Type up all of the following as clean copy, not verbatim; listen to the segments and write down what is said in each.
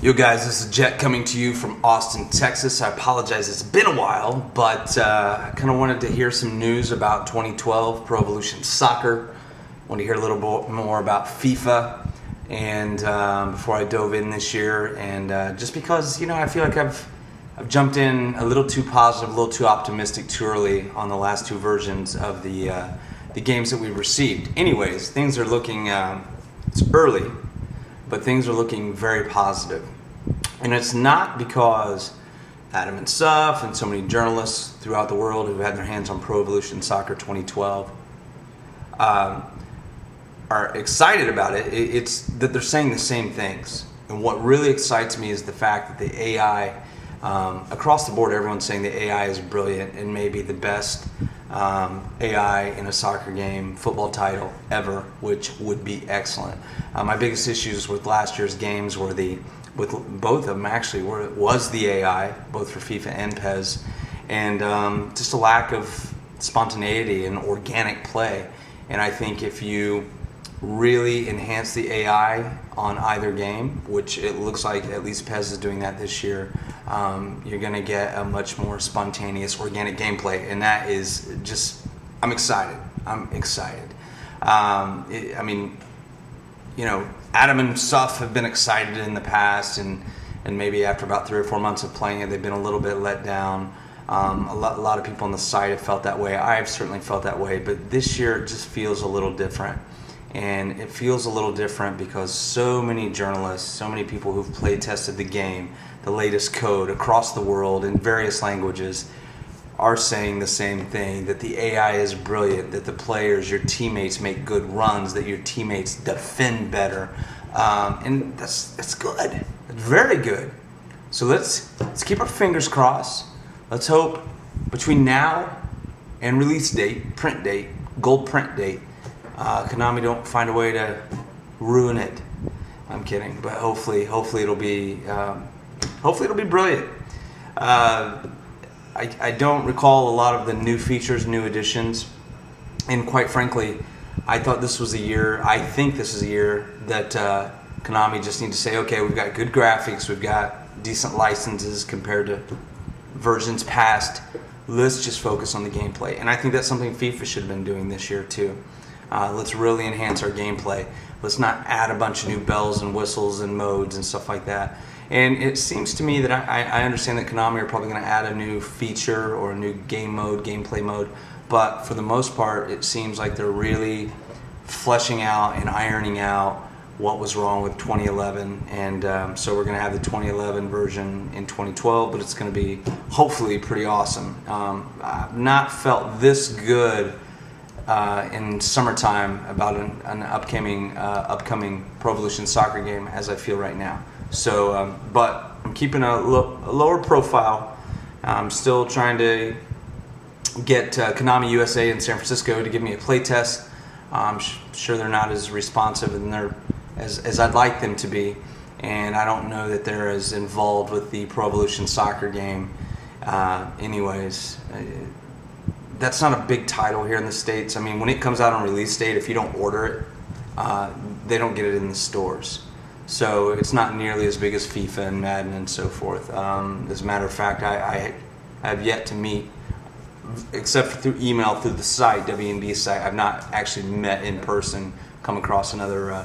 Yo guys, this is Jet coming to you from Austin, Texas. I apologize, it's been a while, but I kind of wanted to hear some news about 2012 Pro Evolution Soccer. I want to hear a little bit more about FIFA, and before I dove in this year, and just because, I feel like I've jumped in a little too positive, a little too optimistic too early on the last two versions of the games that we've received. Anyways, things are looking, it's early, but things are looking very positive. And it's not because Adam and Suf and so many journalists throughout the world who had their hands on Pro Evolution Soccer 2012 are excited about it. It's that they're saying the same things. And what really excites me is the fact that the AI, across the board, everyone's saying the AI is brilliant and maybe the best AI in a soccer game, football title ever, which would be excellent. My biggest issues with last year's games were with both of them actually, was the AI, both for FIFA and PES, and just a lack of spontaneity and organic play. And I think if you really enhance the AI on either game, which it looks like at least PES is doing that this year, you're going to get a much more spontaneous, organic gameplay, and that is just, I'm excited. Adam and Suf have been excited in the past, and maybe after about 3 or 4 months of playing it, they've been a little bit let down. A lot of people on the site have felt that way. I've certainly felt that way, but this year it just feels a little different. And it feels a little different because so many journalists, so many people who've play tested the game, the latest code across the world in various languages, are saying the same thing, that the AI is brilliant, that the players, your teammates, make good runs, that your teammates defend better, and that's good. It's very good. So let's keep our fingers crossed. Let's hope between now and release date, print date, gold print date, Konami don't find a way to ruin it. I'm kidding, but hopefully it'll be brilliant. I don't recall a lot of the new features, new additions, and quite frankly, I think this is a year that Konami just need to say, okay, we've got good graphics, we've got decent licenses compared to versions past, let's just focus on the gameplay. And I think that's something FIFA should have been doing this year too. Let's really enhance our gameplay. Let's not add a bunch of new bells and whistles and modes and stuff like that. And it seems to me that I understand that Konami are probably going to add a new feature or a new gameplay mode, but for the most part, it seems like they're really fleshing out and ironing out what was wrong with 2011, and so we're going to have the 2011 version in 2012, but it's going to be hopefully pretty awesome. I've not felt this good in summertime about an upcoming Pro Evolution Soccer game as I feel right now. So, but I'm keeping a lower profile. I'm still trying to get Konami USA in San Francisco to give me a play test. I'm sure they're not as responsive as I'd like them to be, and I don't know that they're as involved with the Pro Evolution Soccer game. Anyways, that's not a big title here in the States. I mean, when it comes out on release date, if you don't order it, they don't get it in the stores. So it's not nearly as big as FIFA and Madden and so forth. As a matter of fact, I have yet to meet, except for through email, through the site, WNB site, I've not actually met in person, come across another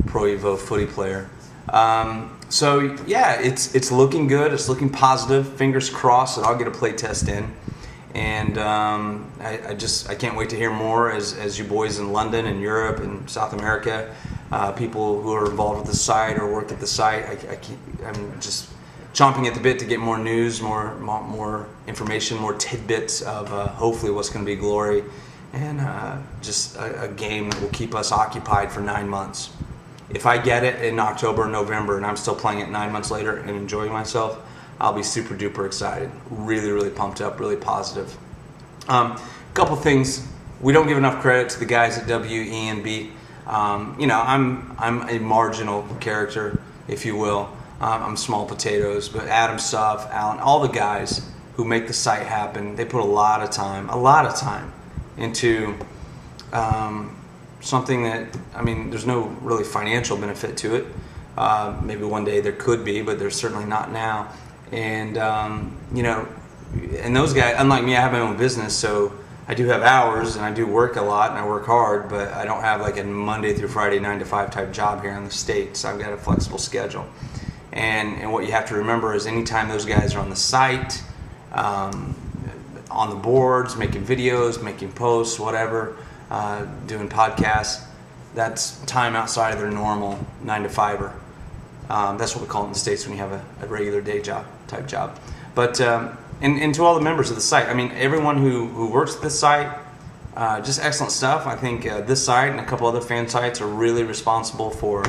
Pro Evo footy player. So yeah, it's looking good. It's looking positive. Fingers crossed that I'll get a play test in. And I can't wait to hear more as you boys in London and Europe and South America, people who are involved with the site or work at the site. I'm just chomping at the bit to get more news, more information, more tidbits of hopefully what's going to be glory, and just a game that will keep us occupied for 9 months. If I get it in October or November and I'm still playing it 9 months later and enjoying myself, I'll be super duper excited. Really pumped up, really positive. Couple things. We don't give enough credit to the guys at WENB. I'm a marginal character, if you will. I'm small potatoes, but Adam, Suf, Alan, all the guys who make the site happen, they put a lot of time into something that, I mean, there's no really financial benefit to it. Maybe one day there could be, but there's certainly not now. And and those guys, unlike me, I have my own business, so I do have hours and I do work a lot and I work hard, but I don't have like a Monday through Friday 9 to 5 type job here in the States. I've got a flexible schedule. And what you have to remember is anytime those guys are on the site, on the boards, making videos, making posts, whatever, doing podcasts, that's time outside of their normal 9 to 5er. That's what we call it in the States when you have a regular day job type job. But and to all the members of the site, I mean, everyone who works at this site, just excellent stuff. I think this site and a couple other fan sites are really responsible for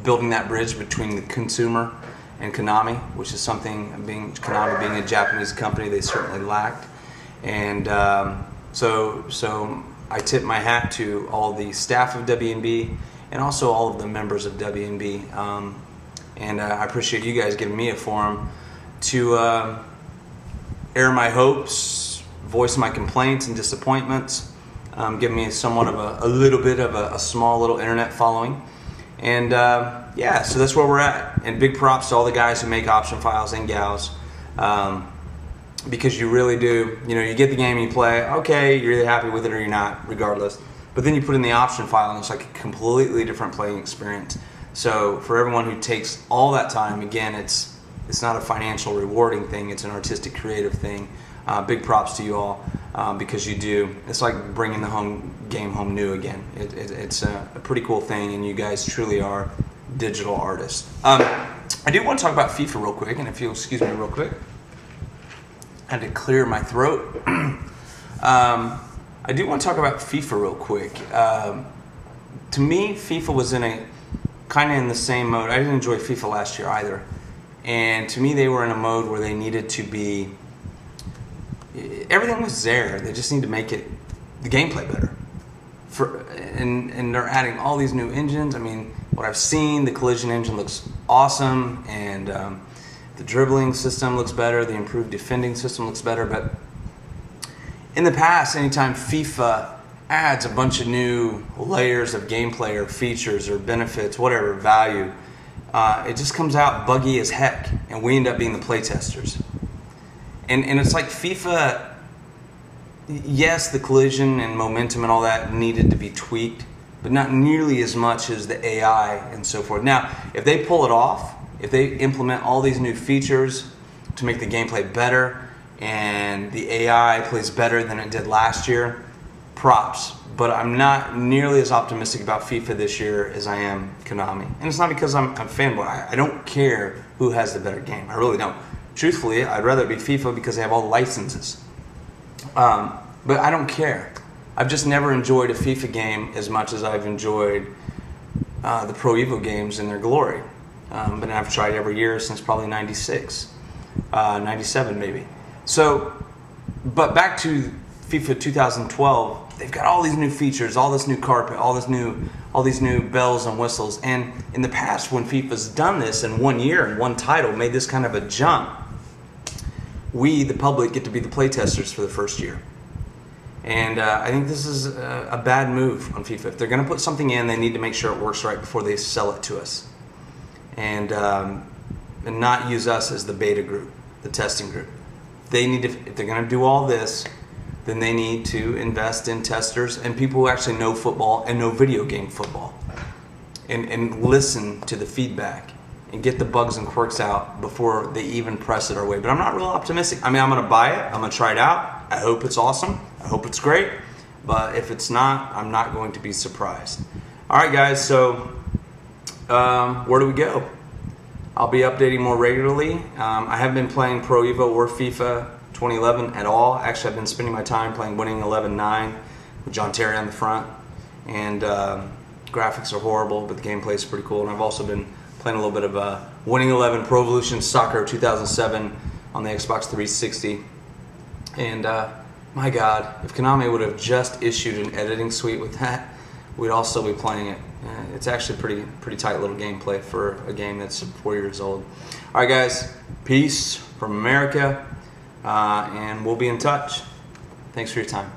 building that bridge between the consumer and Konami, which is something, Konami being a Japanese company, they certainly lacked. And so I tip my hat to all the staff of WNB and also all of the members of WNB. And I appreciate you guys giving me a forum to air my hopes, voice my complaints and disappointments, give me somewhat of a little bit of a small little internet following. And yeah, so that's where we're at. And big props to all the guys who make option files and gals, because you really do, you get the game, you play, okay, you're either happy with it or you're not, regardless. But then you put in the option file and it's like a completely different playing experience. So for everyone who takes all that time, again, it's not a financial rewarding thing, it's an artistic creative thing. Big props to you all, because you do. It's like bringing the game home new again. It's a pretty cool thing, and you guys truly are digital artists. I do want to talk about FIFA real quick, and if you'll excuse me real quick. I had to clear my throat. I do want to talk about FIFA real quick. To me, FIFA was kind of in the same mode. I didn't enjoy FIFA last year either. And to me, they were in a mode where they needed to be, everything was there. They just need to make the gameplay better. And they're adding all these new engines. I mean, what I've seen, the collision engine looks awesome, and the dribbling system looks better, the improved defending system looks better. But in the past, anytime FIFA adds a bunch of new layers of gameplay or features or benefits, whatever, value, it just comes out buggy as heck, and we end up being the playtesters. And it's like FIFA, yes, the collision and momentum and all that needed to be tweaked, but not nearly as much as the AI and so forth. Now, if they pull it off, if they implement all these new features to make the gameplay better, and the AI plays better than it did last year, props. But I'm not nearly as optimistic about FIFA this year as I am Konami. And it's not because I'm a fanboy. I don't care who has the better game. I really don't. Truthfully, I'd rather it be FIFA because they have all the licenses. But I don't care. I've just never enjoyed a FIFA game as much as I've enjoyed the Pro Evo games in their glory. But I've tried every year since probably 96, 97 maybe. So, but back to FIFA 2012, they've got all these new features, all this new carpet, all these new bells and whistles. And in the past, when FIFA's done this in 1 year and one title, made this kind of a jump, we, the public, get to be the playtesters for the first year. And I think this is a bad move on FIFA. If they're going to put something in, they need to make sure it works right before they sell it to us. And not use us as the beta group, the testing group. They need to, if they're going to do all this, then they need to invest in testers and people who actually know football and know video game football, and listen to the feedback and get the bugs and quirks out before they even press it our way. But I'm not real optimistic. I mean, I'm going to buy it. I'm going to try it out. I hope it's awesome. I hope it's great. But if it's not, I'm not going to be surprised. All right, guys. So where do we go? I'll be updating more regularly. I haven't been playing Pro Evo or FIFA 2011 at all. Actually, I've been spending my time playing Winning 11-9 with John Terry on the front. And graphics are horrible, but the gameplay is pretty cool. And I've also been playing a little bit of Winning 11 Pro Evolution Soccer 2007 on the Xbox 360. And my God, if Konami would have just issued an editing suite with that, we'd all still be playing it. It's actually pretty tight little gameplay for a game that's 4 years old. All right, guys, peace from America, and we'll be in touch. Thanks for your time.